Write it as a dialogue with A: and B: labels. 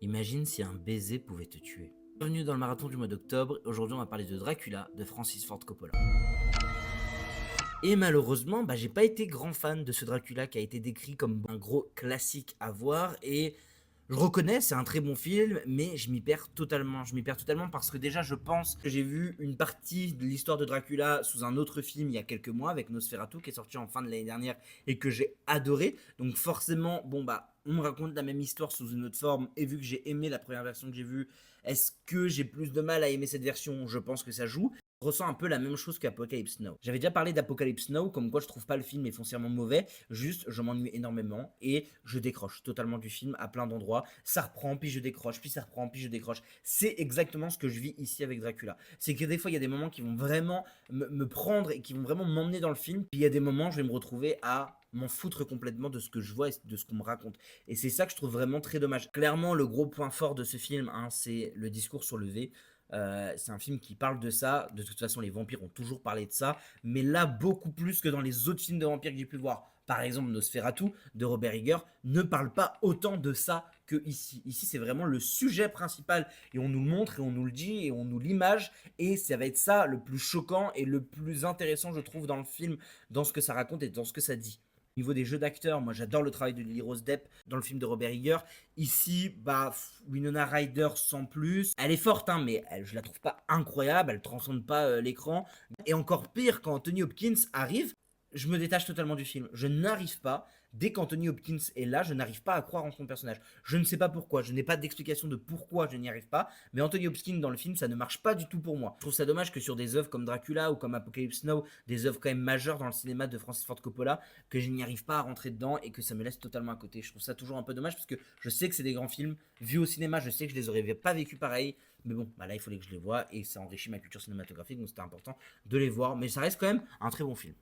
A: Imagine si un baiser pouvait te tuer. Bienvenue dans le marathon du mois d'octobre. Aujourd'hui, on va parler de Dracula de Francis Ford Coppola. Et malheureusement, j'ai pas été grand fan de ce Dracula qui a été décrit comme un gros classique à voir. Et je reconnais, c'est un très bon film, mais je m'y perds totalement. Je m'y perds totalement parce que déjà, je pense que j'ai vu une partie de l'histoire de Dracula sous un autre film il y a quelques mois avec Nosferatu qui est sorti en fin de l'année dernière et que j'ai adoré. Donc forcément, on me raconte la même histoire sous une autre forme. Et vu que j'ai aimé la première version que j'ai vue, est-ce que j'ai plus de mal à aimer cette version? Je pense que ça joue. Je ressens un peu la même chose qu'Apocalypse Now. J'avais déjà parlé d'Apocalypse Now, comme quoi je trouve pas le film est foncièrement mauvais, juste je m'ennuie énormément et je décroche totalement du film à plein d'endroits. Ça reprend, puis je décroche, puis ça reprend, puis je décroche. C'est exactement ce que je vis ici avec Dracula. C'est que des fois il y a des moments qui vont vraiment me prendre et qui vont vraiment m'emmener dans le film, puis il y a des moments où je vais me retrouver à m'en foutre complètement de ce que je vois et de ce qu'on me raconte. Et c'est ça que je trouve vraiment très dommage. Clairement, le gros point fort de ce film, c'est le discours sur le V. C'est un film qui parle de ça. De toute façon, les vampires ont toujours parlé de ça, mais là, beaucoup plus que dans les autres films de vampires que j'ai pu voir. Par exemple, Nosferatu de Robert Eggers ne parle pas autant de ça que ici. Ici, c'est vraiment le sujet principal et on nous le montre et on nous le dit et on nous l'image et ça va être ça le plus choquant et le plus intéressant, je trouve, dans le film, dans ce que ça raconte et dans ce que ça dit. Au niveau des jeux d'acteurs, moi j'adore le travail de Lily Rose Depp dans le film de Robert Eggers. Ici, Winona Ryder sans plus. Elle est forte, hein, mais je la trouve pas incroyable, elle transcende pas l'écran. Et encore pire, quand Anthony Hopkins arrive, je me détache totalement du film. Je n'arrive pas, dès qu'Anthony Hopkins est là, je n'arrive pas à croire en son personnage. Je ne sais pas pourquoi, je n'ai pas d'explication de pourquoi je n'y arrive pas, mais Anthony Hopkins dans le film, ça ne marche pas du tout pour moi. Je trouve ça dommage que sur des œuvres comme Dracula ou comme Apocalypse Now, des œuvres quand même majeures dans le cinéma de Francis Ford Coppola, que je n'y arrive pas à rentrer dedans et que ça me laisse totalement à côté. Je trouve ça toujours un peu dommage parce que je sais que c'est des grands films, vus au cinéma, je sais que je les aurais pas vécus pareil, mais bon, là il fallait que je les voie et ça enrichit ma culture cinématographique, donc c'était important de les voir, mais ça reste quand même un très bon film.